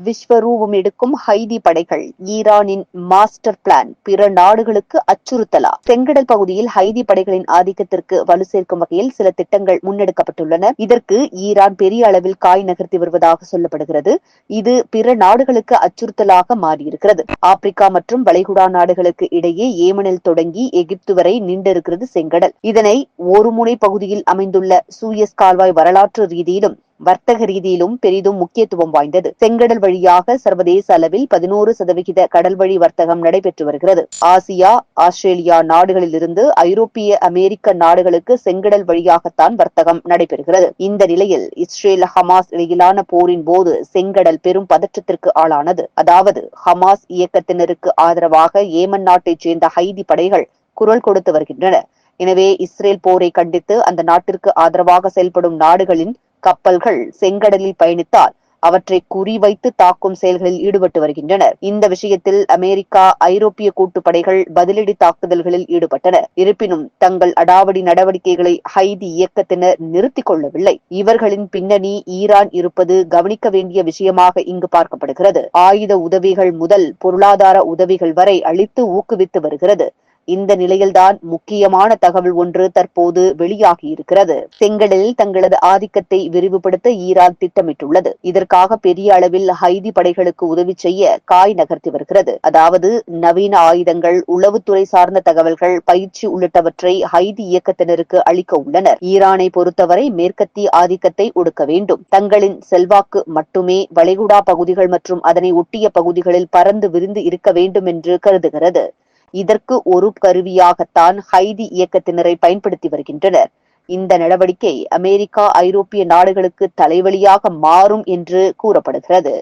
விஸ்வரூபம் எடுக்கும் ஹைதி படைகள், ஈரானின் மாஸ்டர் பிளான் பிற நாடுகளுக்கு அச்சுறுத்தலா? செங்கடல் பகுதியில் ஹைதி படைகளின் ஆதிக்கத்திற்கு வலு சேர்க்கும் வகையில் சில திட்டங்கள் முன்னெடுக்கப்பட்டுள்ளன. இதற்கு ஈரான் பெரிய அளவில் காய் நகர்த்தி வருவதாக சொல்லப்படுகிறது. இது பிற நாடுகளுக்கு அச்சுறுத்தலாக மாறியிருக்கிறது. ஆப்பிரிக்கா மற்றும் வளைகுடா நாடுகளுக்கு இடையே ஏமனில் தொடங்கி எகிப்து வரை நீண்டிருக்கிறது செங்கடல். இதனை ஒரு முனை பகுதியில் அமைந்துள்ள சூயஸ் கால்வாய் வரலாற்று ரீதியிலும் வர்த்தக ரீதியிலும் பெரிதும் முக்கியத்துவம் வாய்ந்தது. செங்கடல் வழியாக சர்வதேச அளவில் 11% கடல் வழி வர்த்தகம் நடைபெற்று வருகிறது. ஆசியா, ஆஸ்திரேலியா நாடுகளில் இருந்து ஐரோப்பிய, அமெரிக்க நாடுகளுக்கு செங்கடல் வழியாகத்தான் வர்த்தகம் நடைபெறுகிறது. இந்த நிலையில் இஸ்ரேல் ஹமாஸ் இடையிலான போரின் போது செங்கடல் பெரும் பதற்றத்திற்கு ஆளானது. அதாவது ஹமாஸ் இயக்கத்தினருக்கு ஆதரவாக ஏமன் நாட்டைச் சேர்ந்த ஹைதி படைகள் குரல் கொடுத்து வருகின்றன. எனவே இஸ்ரேல் போரை கண்டித்து அந்த நாட்டிற்கு ஆதரவாக செயல்படும் நாடுகளின் கப்பல்கள் செங்கடலில் பயணித்தால் அவற்றை குறிவைத்து தாக்கும் செயல்களில் ஈடுபட்டு வருகின்றனர். இந்த விஷயத்தில் அமெரிக்கா, ஐரோப்பிய கூட்டுப்படைகள் பதிலடி தாக்குதல்களில் ஈடுபட்டனர். இருப்பினும் தங்கள் அடாவடி நடவடிக்கைகளை ஹைதி இயக்கத்தினர் நிறுத்திக் கொள்ளவில்லை. இவர்களின் பின்னணி ஈரான் இருப்பது கவனிக்க வேண்டிய விஷயமாக இங்கு பார்க்கப்படுகிறது. ஆயுத உதவிகள் முதல் பொருளாதார உதவிகள் வரை அளித்து ஊக்குவித்து வருகிறது. இந்த நிலையில்தான் முக்கியமான தகவல் ஒன்று தற்போது வெளியாகியிருக்கிறது. செங்கடலில் தங்களது ஆதிக்கத்தை விரிவுபடுத்த ஈரான் திட்டமிட்டுள்ளது. இதற்காக பெரிய அளவில் ஹைதி படைகளுக்கு உதவி செய்ய காய் நகர்த்தி வருகிறது. அதாவது நவீன ஆயுதங்கள், உளவுத்துறை சார்ந்த தகவல்கள், பயிற்சி உள்ளிட்டவற்றை ஹைதி இயக்கத்தினருக்கு அளிக்க உள்ளனர். ஈரானை பொறுத்தவரை மேற்கத்திய ஆதிக்கத்தை ஒடுக்க வேண்டும். தங்களின் செல்வாக்கு மட்டுமே வளைகுடா பகுதிகள் மற்றும் அதனை ஒட்டிய பகுதிகளில் பறந்து விரிந்து இருக்க வேண்டும் என்று கருதுகிறது. இதற்கு ஒரு கருவியாகத்தான் ஹைதி இயக்கத்தினரை பயன்படுத்தி வருகின்றனர். இந்த நடவடிக்கை அமெரிக்கா, ஐரோப்பிய நாடுகளுக்கு தலைவலியாக மாறும் என்று கூறப்படுகிறது.